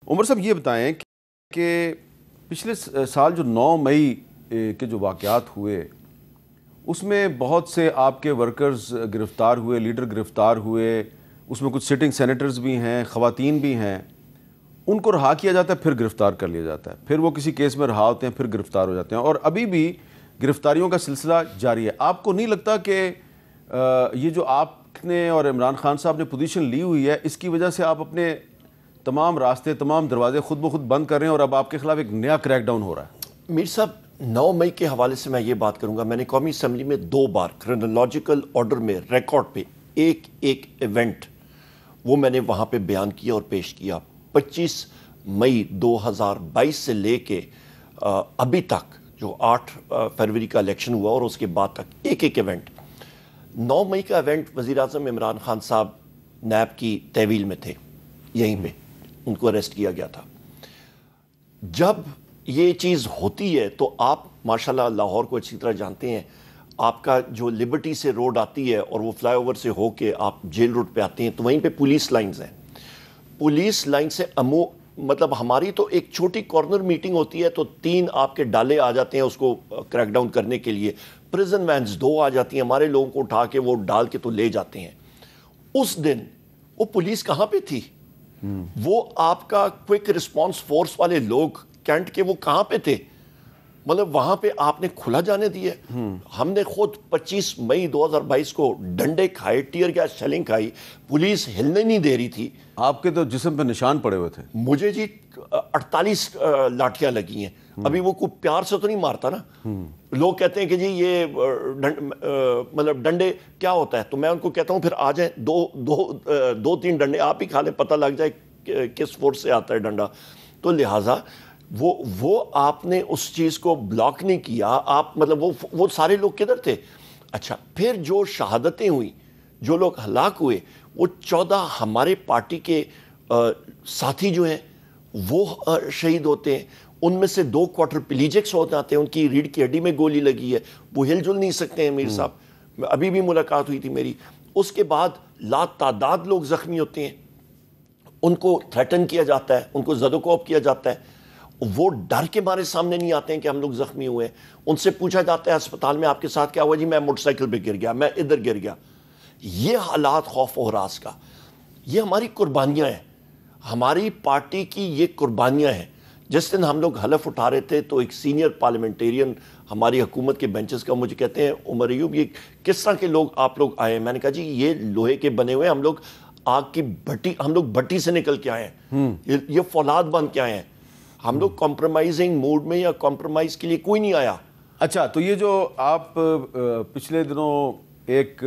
عمر صاحب یہ بتائیں کہ پچھلے سال جو 9 مئی کے جو واقعات ہوئے اس میں بہت سے آپ کے ورکرز گرفتار ہوئے، لیڈر گرفتار ہوئے، اس میں کچھ سٹنگ سینیٹرز بھی ہیں، خواتین بھی ہیں، ان کو رہا کیا جاتا ہے پھر گرفتار کر لیا جاتا ہے، پھر وہ کسی کیس میں رہا ہوتے ہیں پھر گرفتار ہو جاتے ہیں، اور ابھی بھی گرفتاریوں کا سلسلہ جاری ہے۔ آپ کو نہیں لگتا کہ یہ جو آپ نے اور عمران خان صاحب نے پوزیشن لی ہوئی ہے اس کی وجہ سے آپ اپنے تمام راستے، تمام دروازے خود بخود بند کر رہے ہیں اور اب آپ کے خلاف ایک نیا کریک ڈاؤن ہو رہا ہے؟ میر صاحب 9 مئی کے حوالے سے میں یہ بات کروں گا، میں نے قومی اسمبلی میں 2 بار کرونالوجیکل آرڈر میں ریکارڈ پہ ایک ایونٹ وہ میں نے وہاں پہ بیان کیا اور پیش کیا۔ 25 مئی 2022 سے لے کے ابھی تک جو 8 فروری کا الیکشن ہوا اور اس کے بعد تک ایک ایونٹ۔ 9 مئی کا ایونٹ وزیر اعظم عمران خان صاحب نیب کی تحویل میں تھے، یہیں پہ ان کو اریسٹ کیا گیا تھا۔ جب یہ چیز ہوتی ہے تو آپ ماشاءاللہ لاہور کو اچھی طرح جانتے ہیں، آپ کا جو لبرٹی سے روڈ آتی ہے اور وہ فلائی اوور سے ہو کے آپ جیل روڈ پہ آتے ہیں تو وہیں پہ پولیس لائنز ہیں۔ پولیس لائن سے مطلب ہماری تو ایک چھوٹی کارنر میٹنگ ہوتی ہے تو 3 آپ کے ڈالے آ جاتے ہیں اس کو کریک ڈاؤن کرنے کے لیے، پریزن وینز 2 آ جاتی ہیں، ہمارے لوگوں کو اٹھا کے وہ ڈال کے تو لے جاتے ہیں۔ اس دن وہ پولیس کہاں پہ تھی؟ وہ آپ کا کوئک رسپانس فورس والے لوگ کینٹ کے وہ کہاں پہ تھے؟ مطلب وہاں پہ آپ نے کھلا جانے دیے۔ ہم نے خود 25 مئی 2022 کو ڈنڈے کھائے، ٹیئر گیس شیلنگ کھائی، پولیس ہلنے نہیں دے رہی تھی۔ آپ کے تو جسم پہ نشان پڑے ہوئے تھے۔ مجھے جی 48 لاٹھیاں لگی ہیں۔ ابھی وہ کوئی پیار سے تو نہیں مارتا نا۔ لوگ کہتے ہیں کہ جی یہ مطلب ڈنڈے کیا ہوتا ہے، تو میں ان کو کہتا ہوں پھر آ جائیں 2-3 ڈنڈے آپ ہی کھا لیں، پتہ لگ جائے کس فورس سے آتا ہے ڈنڈا۔ تو لہٰذا وہ آپ نے اس چیز کو بلاک نہیں کیا، آپ مطلب وہ سارے لوگ کدھر تھے؟ اچھا پھر جو شہادتیں ہوئیں، جو لوگ ہلاک ہوئے، وہ 14 ہمارے پارٹی کے ساتھی جو ہیں وہ شہید ہوتے ہیں، ان میں سے 2 کوارٹر پلیجکس ہو جاتے ہیں، ان کی ریڑھ کی ہڈی میں گولی لگی ہے، وہ ہل جل نہیں سکتے ہیں میر صاحب۔ ابھی بھی ملاقات ہوئی تھی میری۔ اس کے بعد لا تعداد لوگ زخمی ہوتے ہیں، ان کو تھریٹن کیا جاتا ہے، ان کو زد و کوب کیا جاتا ہے، وہ ڈر کے مارے سامنے نہیں آتے ہیں کہ ہم لوگ زخمی ہوئے ہیں۔ ان سے پوچھا جاتا ہے اسپتال میں آپ کے ساتھ کیا ہوا؟ جی میں موٹر سائیکل پہ گر گیا، میں ادھر گر گیا۔ یہ حالات خوف و ہراس کا، یہ ہماری قربانیاں ہیں، ہماری پارٹی کی یہ قربانیاں ہیں۔ جس دن ہم لوگ حلف اٹھا رہے تھے تو ایک سینئر پارلیمنٹیرین ہماری حکومت کے بینچز کا مجھے کہتے ہیں عمر ایوب یہ کس طرح کے لوگ آپ لوگ آئے ہیں؟ میں نے کہا جی یہ لوہے کے بنے ہوئے، ہم لوگ آگ کی بھٹی، ہم لوگ بھٹی سے نکل کے آئے ہیں، یہ فولاد بن کے آئے ہیں، ہم لوگ کمپرومائزنگ موڈ میں یا کمپرومائز کے لیے کوئی نہیں آیا۔ اچھا تو یہ جو آپ پچھلے دنوں ایک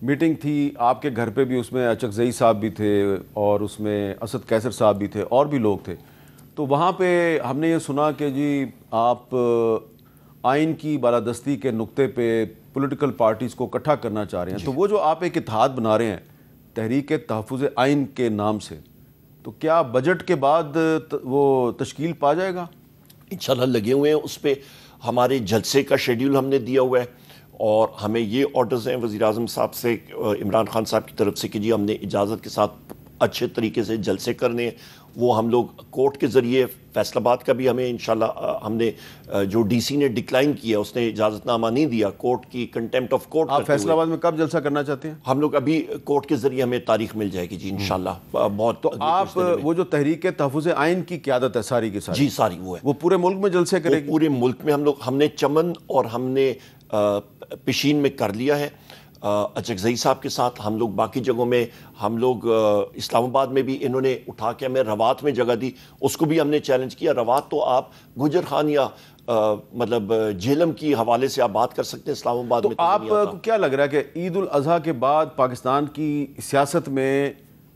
میٹنگ تھی آپ کے گھر پہ بھی، اس میں اچکزئی صاحب بھی تھے اور اس میں اسد قیصر صاحب بھی تھے اور بھی لوگ تھے، تو وہاں پہ ہم نے یہ سنا کہ جی آپ آئین کی بالادستی کے نقطے پہ پولیٹیکل پارٹیز کو اکٹھا کرنا چاہ رہے ہیں، تو وہ جو آپ ایک اتحاد بنا رہے ہیں تحریک تحفظ آئین کے نام سے، تو کیا بجٹ کے بعد وہ تشکیل پا جائے گا؟ انشاءاللہ لگے ہوئے ہیں اس پہ، ہمارے جلسے کا شیڈیول ہم نے دیا ہوا ہے اور ہمیں یہ آرڈرز ہیں وزیر اعظم صاحب سے، عمران خان صاحب کی طرف سے کہ جی ہم نے اجازت کے ساتھ اچھے طریقے سے جلسے کرنے ہیں۔ وہ ہم لوگ کورٹ کے ذریعے، فیصل آباد کا بھی ہمیں انشاءاللہ ہم نے جو ڈی سی نے ڈکلائن کیا، اس نے اجازت نامہ نہیں دیا، کورٹ کی کنٹیمپٹ آف کورٹ۔ آپ فیصل آباد میں کب جلسہ کرنا چاہتے ہیں؟ ہم لوگ ابھی کورٹ کے ذریعے ہمیں تاریخ مل جائے گی جی انشاءاللہ بہت۔ تو آپ وہ جو تحریک تحفظ آئین کی قیادت ہے ساری کی ساری، جی ساری وہ ہے، وہ پورے ملک میں جلسے کرے گی؟ پورے ملک میں ہم نے چمن اور ہم نے پشین میں کر لیا ہے اچکزئی صاحب کے ساتھ، ہم لوگ باقی جگہوں میں، ہم لوگ اسلام آباد میں بھی انہوں نے اٹھا کے ہمیں روات میں جگہ دی، اس کو بھی ہم نے چیلنج کیا۔ روات تو آپ گجر خان یا مطلب جہلم کی حوالے سے آپ بات کر سکتے ہیں، اسلام آباد میں تو آپ کو کیا لگ رہا ہے کہ عید الاضحیٰ کے بعد پاکستان کی سیاست میں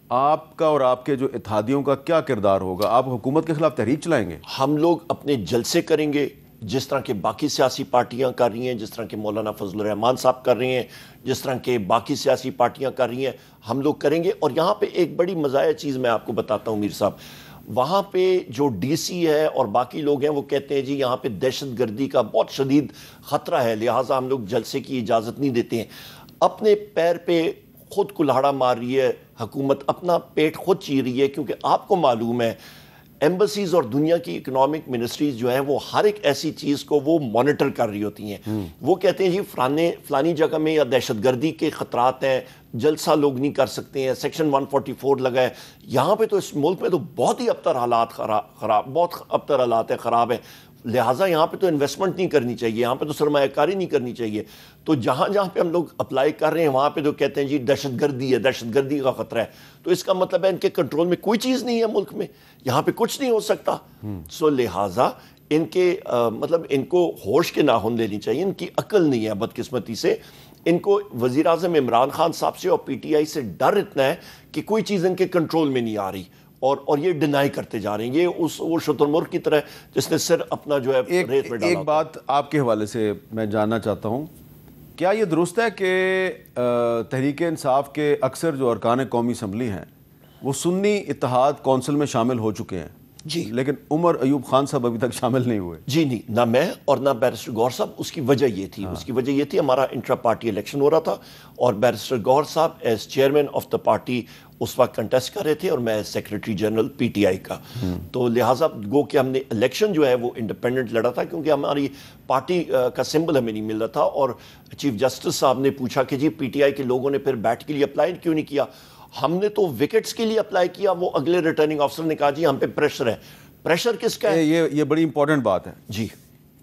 آپ کا اور آپ کے جو اتحادیوں کا کیا کردار ہوگا؟ آپ حکومت کے خلاف تحریک چلائیں گے؟ ہم لوگ اپنے جلسے کریں گے جس طرح کے باقی سیاسی پارٹیاں کر رہی ہیں، جس طرح کے مولانا فضل الرحمان صاحب کر رہے ہیں، جس طرح کے باقی سیاسی پارٹیاں کر رہی ہیں، ہم لوگ کریں گے۔ اور یہاں پہ ایک بڑی مزاحیہ چیز میں آپ کو بتاتا ہوں میر صاحب، وہاں پہ جو ڈی سی ہے اور باقی لوگ ہیں وہ کہتے ہیں جی یہاں پہ دہشت گردی کا بہت شدید خطرہ ہے، لہٰذا ہم لوگ جلسے کی اجازت نہیں دیتے ہیں۔ اپنے پیر پہ خود کلہاڑا مار رہی ہے حکومت، اپنا پیٹ خود چیر رہی ہے، کیونکہ آپ کو معلوم ہے ایمبسیز اور دنیا کی اکنامک منسٹریز جو ہیں وہ ہر ایک ایسی چیز کو وہ مانیٹر کر رہی ہوتی ہیں. وہ کہتے ہیں جی فلانی جگہ میں یا دہشت گردی کے خطرات ہیں، جلسہ لوگ نہیں کر سکتے ہیں، سیکشن 144 لگا ہے. یہاں پہ تو اس ملک میں تو بہت ہی ابتر حالات خراب، بہت ابتر حالات ہیں، خراب ہیں. لہٰذا یہاں پہ تو انویسٹمنٹ نہیں کرنی چاہیے، یہاں پہ تو سرمایہ کاری نہیں کرنی چاہیے. تو جہاں جہاں پہ ہم لوگ اپلائی کر رہے ہیں وہاں پہ تو کہتے ہیں جی دہشت گردی ہے، دہشت گردی کا خطرہ ہے. تو اس کا مطلب ہے ان کے کنٹرول میں کوئی چیز نہیں ہے ملک میں، یہاں پہ کچھ نہیں ہو سکتا. سو لہٰذا ان کے مطلب ان کو ہوش کے ناخن لینے چاہیے، ان کی عقل نہیں ہے بدقسمتی سے. ان کو وزیر اعظم عمران خان صاحب سے اور پی ٹی آئی سے ڈر اتنا ہے کہ کوئی چیز ان کے کنٹرول میں نہیں آ رہی، اور یہ ڈینائی کرتے جا رہے ہیں. یہ وہ شتر مرغ کی طرح جس نے سر اپنا جو ہے ریت میں ڈالا. ایک بات آپ کے حوالے سے میں جاننا چاہتا ہوں، کیا یہ درست ہے کہ تحریک انصاف کے اکثر جو ارکان قومی اسمبلی ہیں وہ سنی اتحاد کونسل میں شامل ہو چکے ہیں؟ جی. لیکن عمر ایوب خان صاحب ابھی تک شامل نہیں ہوئے. جی نہیں، نہ میں اور نہ بیرسٹر گوہر صاحب. اس کی وجہ یہ تھی، اس کی وجہ یہ تھی ہمارا انٹرا پارٹی الیکشن ہو رہا تھا اور بیرسٹر گوہر صاحب as chairman of the party اس وقت کنٹیسٹ کر رہے تھے اور میں secretary general P T I کا. تو لہٰذا گو کہ ہم نے الیکشن جو ہے وہ انڈیپینڈنٹ لڑا تھا، کیونکہ ہماری پارٹی کا سمبل ہمیں نہیں مل رہا تھا. اور چیف جسٹس صاحب نے پوچھا کہ جی پی ٹی آئی کے لوگوں نے پھر بیٹ کے لیے اپلائی کیوں نہیں کیا؟ ہم نے تو وکٹس کے لیے اپلائی کیا. وہ اگلے ریٹرننگ آفیسر نے کہا جی ہم پہ پریشر ہے. پریشر کس کا ہے؟ یہ بڑی امپورٹنٹ بات ہے جی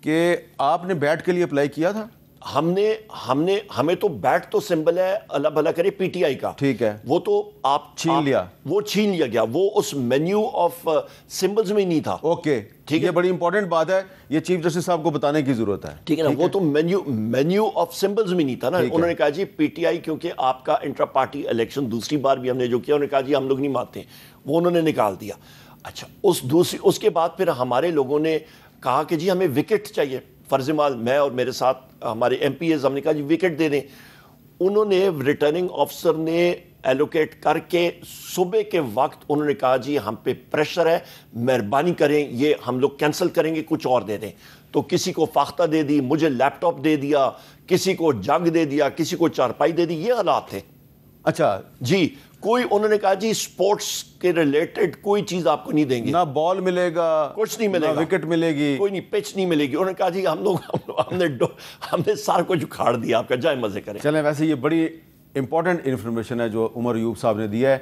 کہ آپ نے بیٹ کے لیے اپلائی کیا تھا. ہمیں تو بیٹ تو سمبل ہے اللہ بھلا کرے پی ٹی آئی کا، ٹھیک ہے، وہ تو آپ چھین لیا، وہ چھین لیا گیا، وہ اس مینیو آف سمبلز میں نہیں تھا. اوکے ٹھیک ہے، یہ بڑی امپورٹنٹ بات ہے، یہ چیف جسٹس صاحب کو بتانے کی ضرورت ہے. ٹھیک ہے نا، وہ تو مینیو آف سمبلز میں نہیں تھا نا. انہوں نے کہا جی پی ٹی آئی کیونکہ آپ کا انٹرا پارٹی الیکشن دوسری بار بھی ہم نے جو کیا، انہوں نے کہا جی ہم لوگ نہیں مانتے، وہ انہوں نے نکال دیا. اچھا اس کے بعد پھر ہمارے لوگوں نے کہا کہ جی ہمیں وکٹ چاہیے. فرض مال میں اور میرے ساتھ ہمارے ایم پی ایز، ہم نے کہا جی وکٹ دے دیں. انہوں نے ریٹرننگ آفیسر نے ایلوکیٹ کر کے صبح کے وقت انہوں نے کہا جی ہم پہ پریشر ہے، مہربانی کریں یہ ہم لوگ کینسل کریں گے، کچھ اور دے دیں. تو کسی کو فاختہ دے دی، مجھے لیپ ٹاپ دے دیا، کسی کو جگ دے دیا، کسی کو چارپائی دے دی. یہ حالات تھے. اچھا جی، کوئی انہوں نے کہا جی سپورٹس کے ریلیٹڈ کوئی چیز آپ کو نہیں دیں گے، نہ بال ملے گا، کچھ نہیں ملے گا، وکٹ ملے گی، کوئی نہیں، پچ نہیں ملے گی. انہوں نے کہا جی ہم نے سارا کچھ اکھاڑ دیا، آپ کا جائے مزے کریں. چلیں ویسے یہ بڑی امپورٹنٹ انفارمیشن ہے جو عمر ایوب صاحب نے دیا ہے.